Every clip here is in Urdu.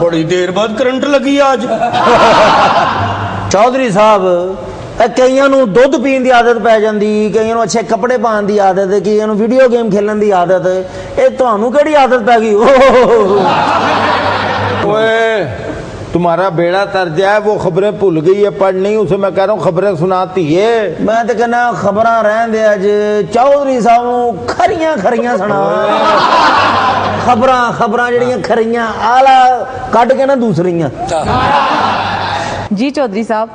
بڑی دیر بعد کرنٹ لگی آج. چودھری صاحب کئیاں نوں دودھ پین دی عادت پی جاندی, کئیاں نوں اچھے کپڑے پان دی عادت, کئیاں نوں ویڈیو گیم کھیلن دی عادت, اے تانوں کیڑی عادت پی گئی؟ اوئے تمہارا بیڑا ترجا ہے, وہ خبریں بھول گئی ہے پڑھ نہیں, اسے میں کہہ رہا ہوں خبریں سناتی ہے. میں تے کہنا خبراں رہن دے اج چودھری صاحب نوں کھریاں سنا. خبراں جڑیاں کھریاں آلا کڈ کے نا دوسریاں. جی چودھری صاحب,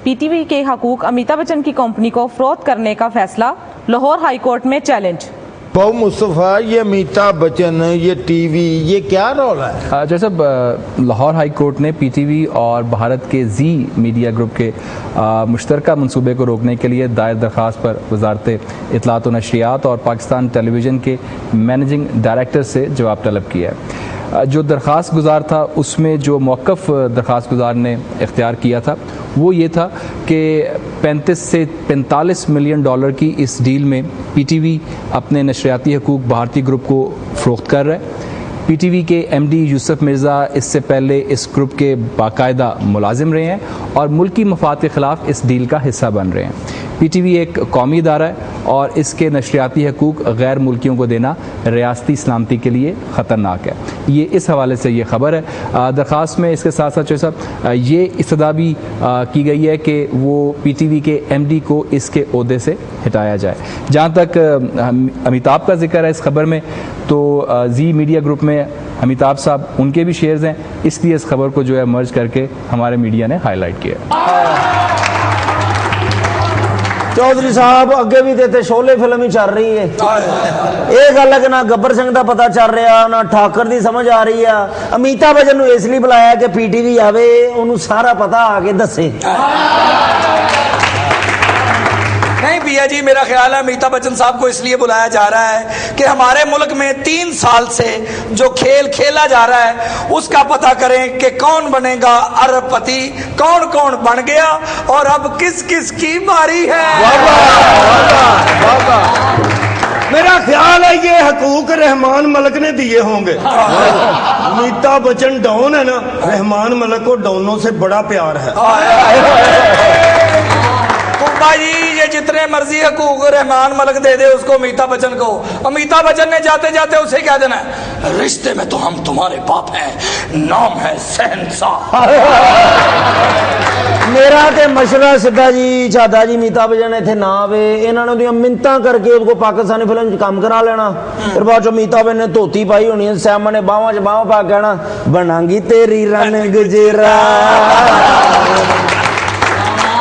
پی ٹی وی کے حقوق امیتابھ بچن کی کمپنی کو فروخت کرنے کا فیصلہ لاہور ہائی کورٹ میں چیلنج. بہو مصطفیٰ, یہ امیتابھ بچن, یہ ٹی وی, یہ کیا رول ہے؟ جیسے لاہور ہائی کورٹ نے پی ٹی وی اور بھارت کے زی میڈیا گروپ کے مشترکہ منصوبے کو روکنے کے لیے دائر درخواست پر وزارت اطلاعات و نشریات اور پاکستان ٹیلی ویژن کے مینیجنگ ڈائریکٹر سے جواب طلب کیا ہے. جو درخواست گزار تھا اس میں جو موقف درخواست گزار نے اختیار کیا تھا وہ یہ تھا کہ 35 سے 45 ملین ڈالر کی اس ڈیل میں پی ٹی وی اپنے نشریاتی حقوق بھارتی گروپ کو فروخت کر رہا ہے. پی ٹی وی کے ایم ڈی یوسف مرزا اس سے پہلے اس گروپ کے باقاعدہ ملازم رہے ہیں اور ملکی مفاد کے خلاف اس ڈیل کا حصہ بن رہے ہیں. پی ٹی وی ایک قومی ادارہ ہے اور اس کے نشریاتی حقوق غیر ملکیوں کو دینا ریاستی سلامتی کے لیے خطرناک ہے. یہ اس حوالے سے یہ خبر ہے. درخواست میں اس کے ساتھ ساتھ صاحب یہ استدعا بھی کی گئی ہے کہ وہ پی ٹی وی کے ایم ڈی کو اس کے عہدے سے ہٹایا جائے. جہاں تک امیتابھ کا ذکر ہے اس خبر میں, تو زی میڈیا گروپ میں امیتابھ صاحب ان کے بھی شیئرز ہیں, اس لیے اس خبر کو جو ہے مرج کر کے ہمارے میڈیا نے ہائی لائٹ کیا. چودھری صاحب اگے بھی دیتے شولے فلم ہی چل رہی ہے, یہ گل ہے کہ نہ گبر سنگھ دا پتہ چل رہا نہ ٹھاکر دی سمجھ آ رہی ہے. امیتابھ بچن نوں اس لیے بلایا کہ پی ٹی وی آوے انہوں سارا پتہ آ کے دسے. نہیں بھیا جی, میرا خیال ہے امیتابھ بچن صاحب کو اس لیے بلایا جا رہا ہے کہ ہمارے ملک میں 3 سال سے جو کھیل کھیلا جا رہا ہے اس کا پتہ کریں کہ کون بنے گا ارب پتی, کون بن گیا اور اب کس کس کی باری ہے. میرا خیال ہے یہ حقوق رحمان ملک نے دیے ہوں گے. امیتابھ بچن ڈاؤن ہے نا, رحمان ملک کو ڈاؤنوں سے بڑا پیار ہے. جی یہ جتنے مرضی حقوق رحمان ملک دے دے اس کو امیتابھ بچن کو. امیتابھ بچن نے جاتے جاتے اسے کہہ دینا ہے رشتے میں تو ہم تمہارے باپ ہیں, نام ہے شہنشاہ. میرا تے مشورہ سدھا جی چاہتا جی امیتابھ بچن اتنے نہ آوے, انہوں نے منتاں کر کے اس کو پاکستانی فلم چ کام کرا لینا. پھر بعد چ امیتابھ نے دھوتی پائی ہونی ہے, سیما نے باواں چ باواں پا کہنا بنا گی تیری رن گجرا.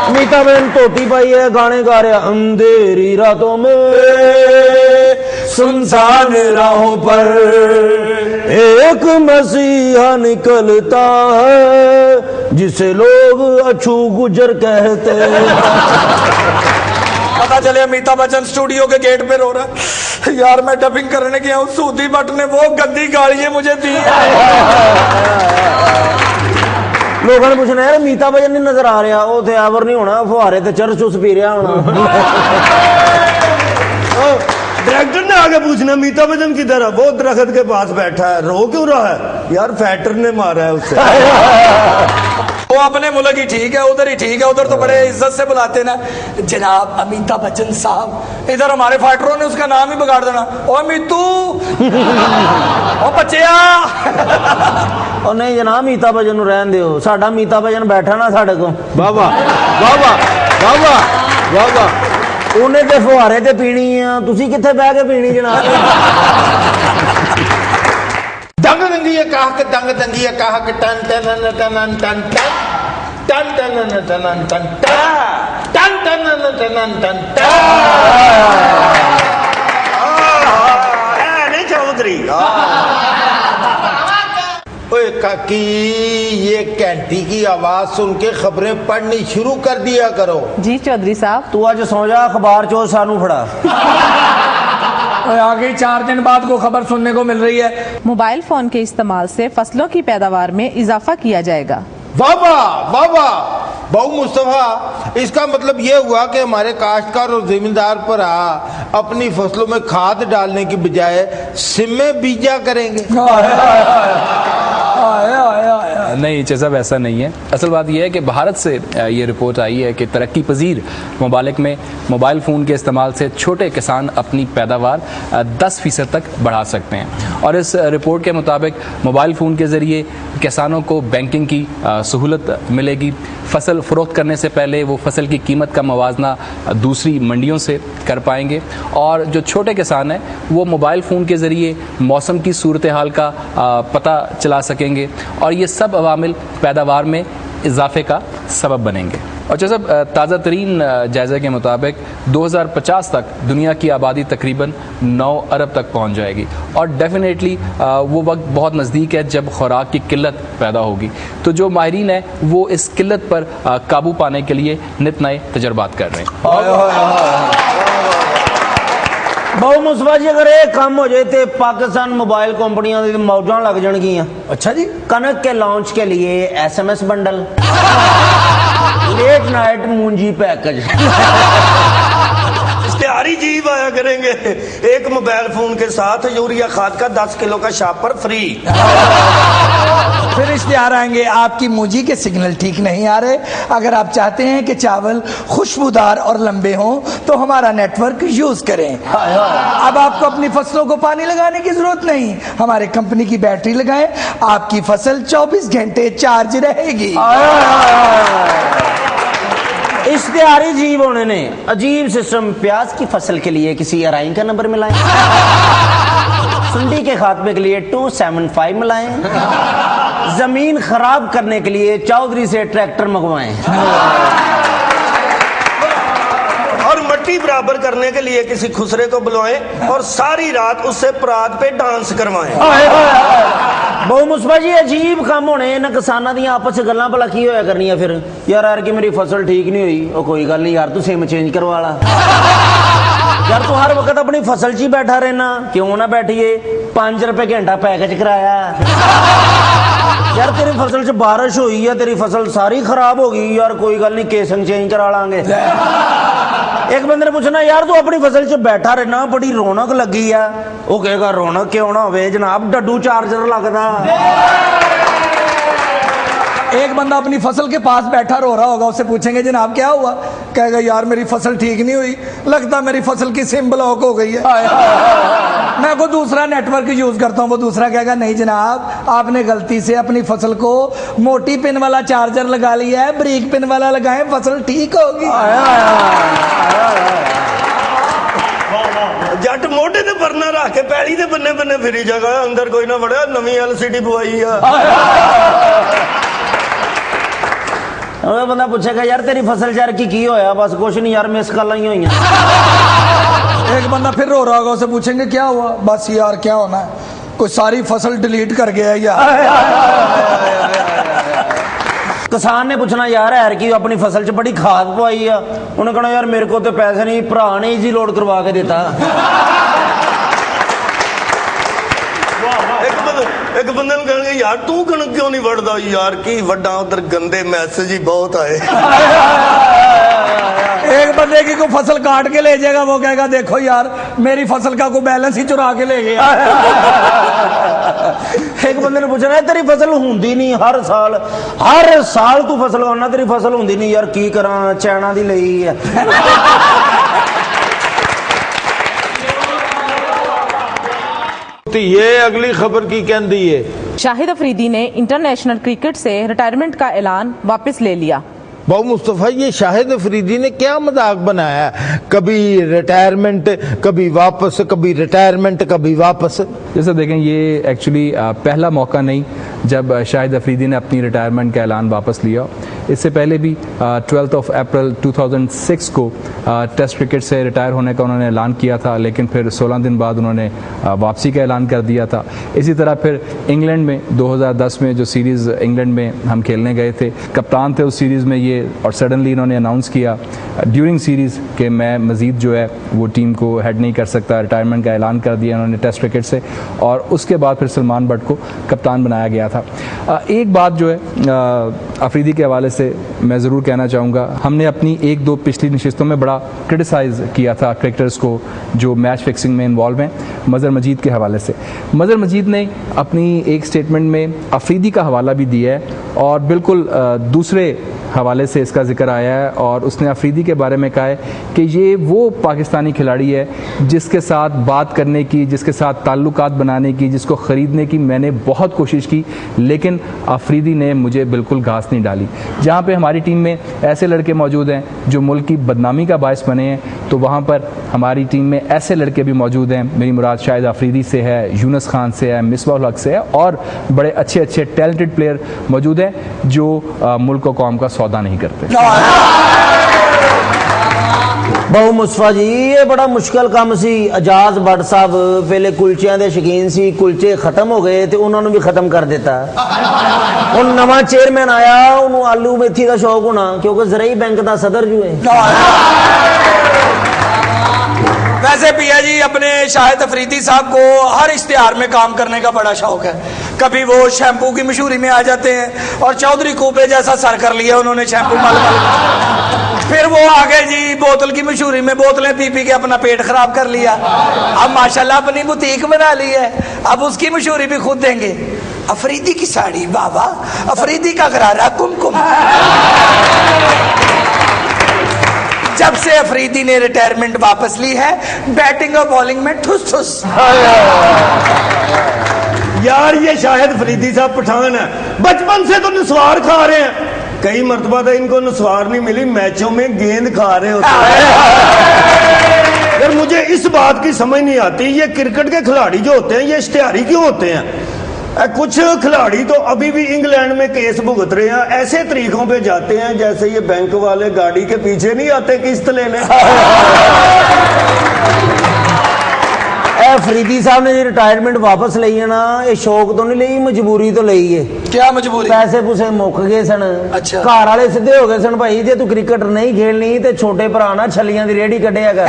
امیتابھ بچن دھوتی پائی ہے, گانے گا رہے اندھیری راتوں میں سنسان راہوں پر ایک مسیحا نکلتا ہے جسے لوگ اچھو گجر کہتے. پتا چلے امیتابھ بچن اسٹوڈیو کے گیٹ پہ رو رہا ہے, یار میں ڈبنگ کرنے گیا ہوں, سودی بٹ نے وہ گندی گالیاں مجھے دی. لوگوں نے پوچھنا یار امیتابھ بچن نہیں نظر آ رہا, وہ تے آور نہیں ہونا, فوارے تے چرس چس پی رہا ہونا. ڈائریکٹر نے آگے پوچھنا امیتابھ بچن کدھر ہے, وہ درخت کے پاس بیٹھا ہے, رو کیوں رہا ہے؟ یار فیٹر نے مارا ہے اس سے. وہ اپنے ملک ہی ٹھیک ہے, ادھر ہی ٹھیک ہے, ادھر تو بڑے عزت سے بلاتے نا جناب امیتابھ بچن صاحب. ادھر ہمارے فائٹروں نے اس کا نام ہی بگاڑ دینا, او امیتو, او بچیا. اور نہیں جناب امیتابھ بچن نوں رہن دیو, ساڈا امیتابھ بچن بیٹھا نا ساڈے کو, بابا بابا بابا بابا انہیں تے فوارے تے پینی ہے, تسی کتنے بہ کے پینی جناب. دنگ دنگی کہا کہ دنگ دنگی کہا کہ ٹن ٹن ٹن ٹن ٹن ٹن ٹن ٹن ٹن ٹن ٹن ٹن ٹن ٹن. نہیں چودھری کاکی یہ کینٹی کی آواز سن کے خبریں پڑھنی شروع کر دیا کرو. جی چودھری صاحب. تو آج سو جا, اخبار چو سانو پھڑا. آگے 4 دن بعد کو خبر سننے کو مل رہی ہے موبائل فون کے استعمال سے فصلوں کی پیداوار میں اضافہ کیا جائے گا. بابا بابا بہو مصطفیٰ, اس کا مطلب یہ ہوا کہ ہمارے کاشتکار اور زمیندار پر اپنی فصلوں میں کھاد ڈالنے کی بجائے سمیں بیجا کریں گے. نہیں چچا صاحب ایسا نہیں ہے. اصل بات یہ ہے کہ بھارت سے یہ رپورٹ آئی ہے کہ ترقی پذیر ممالک میں موبائل فون کے استعمال سے چھوٹے کسان اپنی پیداوار 10% تک بڑھا سکتے ہیں. اور اس رپورٹ کے مطابق موبائل فون کے ذریعے کسانوں کو بینکنگ کی سہولت ملے گی. فصل فروخت کرنے سے پہلے وہ فصل کی قیمت کا موازنہ دوسری منڈیوں سے کر پائیں گے. اور جو چھوٹے کسان ہیں وہ موبائل فون کے ذریعے موسم کی صورتحال کا پتہ چلا سکیں گے, اور یہ سب عوامل پیداوار میں اضافے کا سبب بنیں گے. اور جب تازہ ترین جائزے کے مطابق 2050 تک دنیا کی آبادی تقریباً 9 ارب تک پہنچ جائے گی, اور ڈیفینیٹلی وہ وقت بہت نزدیک ہے جب خوراک کی قلت پیدا ہوگی. تو جو ماہرین ہیں وہ اس قلت پر قابو پانے کے لیے نت نئے تجربات کر رہے ہیں. بہو مصطفیٰ جی اگر ایک کام ہو جائے تو پاکستان موبائل کمپنیاں دی موجاں لگ جان گیاں. اچھا جی, کنک کے لانچ کے لیے SMS بنڈل, لیٹ نائٹ مونجی پیکج, اشتہاری جیب آیا کریں گے. ایک موبائل فون کے ساتھ یوریا کھاد کا 10 کلو کا شاپر فری. پھر اشتہار آئیں گے آپ کی مونجی کے سگنل ٹھیک نہیں آ رہے. اگر آپ چاہتے ہیں کہ چاول خوشبودار اور لمبے ہوں تو ہمارا نیٹ ورک یوز کریں. اب آپ کو اپنی فصلوں کو پانی لگانے کی ضرورت نہیں, ہمارے کمپنی کی بیٹری لگائیں, آپ کی فصل 24 گھنٹے چارج رہے گی. اشتہاری جیب ہونے نے عجیب سسٹم. پیاز کی فصل کے لیے کسی ارائن کا نمبر ملائیں, سنڈی کے خاتمے کے لیے 275 ملائیں, زمین خراب کرنے کے لیے چودھری سے ٹریکٹر منگوائیں, اور مٹی برابر کرنے کے لیے کسی خسرے کو بلوائیں اور ساری رات اس سے پرات پہ ڈانس کروائیں. بہو مصطفیٰ جی عجیب کام ہونے نہ کسانہ دیا آپس سے گلاں بلا کی ہویا کرنی ہے. پھر یار کہ میری فصل ٹھیک نہیں ہوئی, وہ کوئی گل نہیں یار تو سم چینج کروا لا. یار تو ہر وقت اپنی فصل چی بیٹھا رہنا, کیوں نہ بیٹھیے 5 روپے گھنٹہ پیکج کرایا. یار تیری فصل سے بارش ہوئی ہے, تیری فصل ساری خراب ہو گئی, یار کوئی گل نہیں کیسنگ چینج کرا لیں گے. ایک بندے نے پوچھنا یار تو اپنی فصل سے بیٹھا رہنا, بڑی رونق لگی ہے. وہ کہے گا رونق کیوں نہ ہوئے جناب, ڈڈو چارجر لگتا. ایک بندہ اپنی فصل کے پاس بیٹھا رو رہا ہوگا, اسے پوچھیں گے جناب کیا ہوا, کہے گا یار میری فصل ٹھیک نہیں ہوئی, لگتا میری فصل کی سم بلاک ہو گئی ہے, میں کوئی دوسرا نیٹ ورک یوز کرتا ہوں. وہ دوسرا کہے گا نہیں جناب آپ نے غلطی سے اپنی فصل کو موٹی پن والا چارجر لگا لیا ہے, بریک پن والا لگائیں فصل ٹھیک ہوگی. جٹ موٹے تے پرنا رکھ کے پیڑی دے بننے بننے پھری جگہ اندر کوئی نہ بڑا نویں LCD پوائی ہے. بندہ پوچھے گا یار تیری فصل یار کی ہویا, بس کچھ نہیں یار مس کالاں ہی ہوئی ہیں. ایک بندہ پھر رو رہا ہوگا, اسے پوچھیں گے کیا ہوا, بس یار کیا ہونا ہے, کوئی ساری فصل ڈیلیٹ کر گیا یار. کسان نے پوچھنا یار ہے کہ اپنی فصل چ بڑی کھاد پوائی ہے, انہیں کہنا یار میرے کو تو پیسے نہیں, بھرا نے ایزی لوڈ کروا کے دیتا. ایک بندے نے کہنے یار تو کنک کیوں نہیں وڑدا, یار کی وڈا ادھر گندے میسج ہی بہت آئے. ایک بندے کی کوئی فصل کاٹ کے لے جائے گا, وہ کہے گا دیکھو یار میری فصل کا کوئی بیلنس ہی چرا کے لے گیا. ایک بندے نے پوچھنا تیری فصل ہوندی نہیں, ہر سال تو فصل ہونا, تیری فصل ہوندی نہیں, یار کی کراں چائنا دی لئی ہے. یہ اگلی خبر کی کہندی ہے. شاہد افریدی نے انٹرنیشنل کرکٹ سے ریٹائرمنٹ کا اعلان واپس لے لیا. بہو مصطفیٰ یہ شاہد افریدی نے کیا مذاق بنایا, کبھی ریٹائرمنٹ کبھی واپس, کبھی ریٹائرمنٹ کبھی واپس. جیسے دیکھیں یہ ایکچولی پہلا موقع نہیں جب شاہد افریدی نے اپنی ریٹائرمنٹ کا اعلان واپس لیا. اس سے پہلے بھی 12 اپریل 2006 کو ٹیسٹ کرکٹ سے ریٹائر ہونے کا انہوں نے اعلان کیا تھا, لیکن پھر 16 دن بعد انہوں نے واپسی کا اعلان کر دیا تھا. اسی طرح پھر انگلینڈ میں 2010 میں جو سیریز انگلینڈ میں ہم کھیلنے گئے تھے, کپتان تھے اس سیریز میں یہ, اور سڈنلی انہوں نے اناؤنس کیا ڈیورنگ سیریز کہ میں مزید جو ہے وہ ٹیم کو ہیڈ نہیں کر سکتا, ریٹائرمنٹ کا اعلان کر دیا انہوں نے ٹیسٹ کرکٹ سے, اور اس کے بعد پھر سلمان بٹ کو کپتان بنایا گیا تھا. ایک بات جو ہے افریدی کے حوالے سے میں ضرور کہنا چاہوں گا، ہم نے اپنی ایک دو پچھلی نشستوں میں بڑا کرٹیسائز کیا تھا کرکٹرز کو جو میچ فکسنگ میں انوالو ہیں، مظہر مجید کے حوالے سے۔ مظہر مجید نے اپنی ایک سٹیٹمنٹ میں افریدی کا حوالہ بھی دیا ہے اور بالکل دوسرے حوالے سے اس کا ذکر آیا ہے، اور اس نے افریدی کے بارے میں کہا ہے کہ یہ وہ پاکستانی کھلاڑی ہے جس کے ساتھ بات کرنے کی، جس کے ساتھ تعلقات بنانے کی، جس کو خریدنے کی میں نے بہت کوشش کی، لیکن افریدی نے مجھے بالکل گھاس نہیں ڈالی۔ جہاں پہ ہماری ٹیم میں ایسے لڑکے موجود ہیں جو ملک کی بدنامی کا باعث بنے ہیں، تو وہاں پر ہماری ٹیم میں ایسے لڑکے بھی موجود ہیں، میری مراد شاہد افریدی سے ہے، یونس خان سے ہے، مصباح الحق سے ہے، اور بڑے اچھے اچھے ٹیلنٹڈ پلیئر موجود ہیں جو ملک و قوم کا سودا نہیں کرتے۔ بہو مصطفیٰ جی یہ بڑا مشکل کام سی۔ اجاز بٹ صاحب پہلے کلچیاں دے شکین سی، کلچے ختم ہو گئے تے انہوں نے بھی ختم کر دیتا۔ ان نواں چیئرمین آیا، انہوں آلو میتھی کا شوق ہونا کیونکہ زرعی بینک دا صدر جو ہے۔ ویسے پیا جی اپنے شاہد افریدی صاحب کو ہر اشتہار میں کام کرنے کا بڑا شوق ہے۔ کبھی وہ شیمپو کی مشہوری میں آ جاتے ہیں اور چودھری کوپے جیسا سر کر لیا انہوں نے شیمپو مل مل، پھر وہ آگے جی بوتل کی مشہوری میں بوتلیں پی پی کے اپنا پیٹ خراب کر لیا۔ اب ماشاءاللہ اپنی بوتیک بنا لی ہے، اب اس کی مشہوری بھی خود دیں گے۔ افریدی کی ساڑی بابا، افریدی کا غرارہ کم کم۔ جب سے افریدی نے ریٹائرمنٹ واپس لی ہے، بیٹنگ اور بالنگ میں ٹھس ٹھس۔ یار یہ شاہد افریدی صاحب پٹھان ہے، بچپن سے تو نسوار کھا رہے ہیں، کئی مرتبہ تو ان کو نسوار نہیں ملی، میچوں میں گیند کھا رہے ہوتے ہیں۔ یار مجھے اس بات کی سمجھ نہیں آتی، یہ کرکٹ کے کھلاڑی جو ہوتے ہیں یہ اشتہاری کیوں ہوتے ہیں؟ کچھ کھلاڑی تو ابھی بھی انگلینڈ میں کیس بھگت رہے ہیں، ایسے طریقوں پہ جاتے ہیں جیسے یہ بینک والے گاڑی کے پیچھے نہیں آتے قسط لینے۔ فریدی صاحب نے یہ ریٹائرمنٹ واپس لئی ہے نا، یہ شوق تو نہیں لئی، مجبوری تو لئی ہے۔ کیا مجبوری؟ پیسے پوسے مک گئے سن، اچھا گھر والے سیدھے ہو گئے سن، بھائی جے تو کرکٹ نہیں کھیلنی تے چھوٹے بھرا نا چھلیاں دی ریڑھی کڈیا کر۔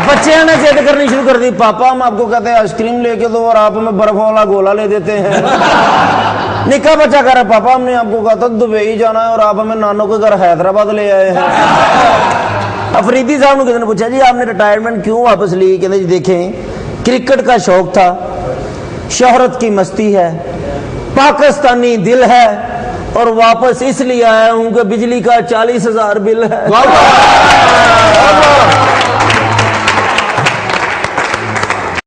بچیاں نے ضد کرنی شروع کر دی، پاپا ہم آپ کو کہتے ہیں آئس کریم لے کے دو اور آپ ہمیں برف والا گولا لے دیتے ہیں۔ نکا بچہ کہہ رہا ہے پاپا ہم نے آپ کو کہا تھا دبئی جانا ہے اور آپ ہمیں نانوں کے گھر حیدرآباد لے آئے ہیں۔ افریدی صاحب نے کسی نے پوچھا جی آپ نے ریٹائرمنٹ کیوں واپس لی؟ کہتے جی دیکھیں کرکٹ کا شوق تھا، شہرت کی مستی ہے، پاکستانی دل ہے، اور واپس اس لیے آیا ہوں کہ بجلی کا 40,000 بل ہے۔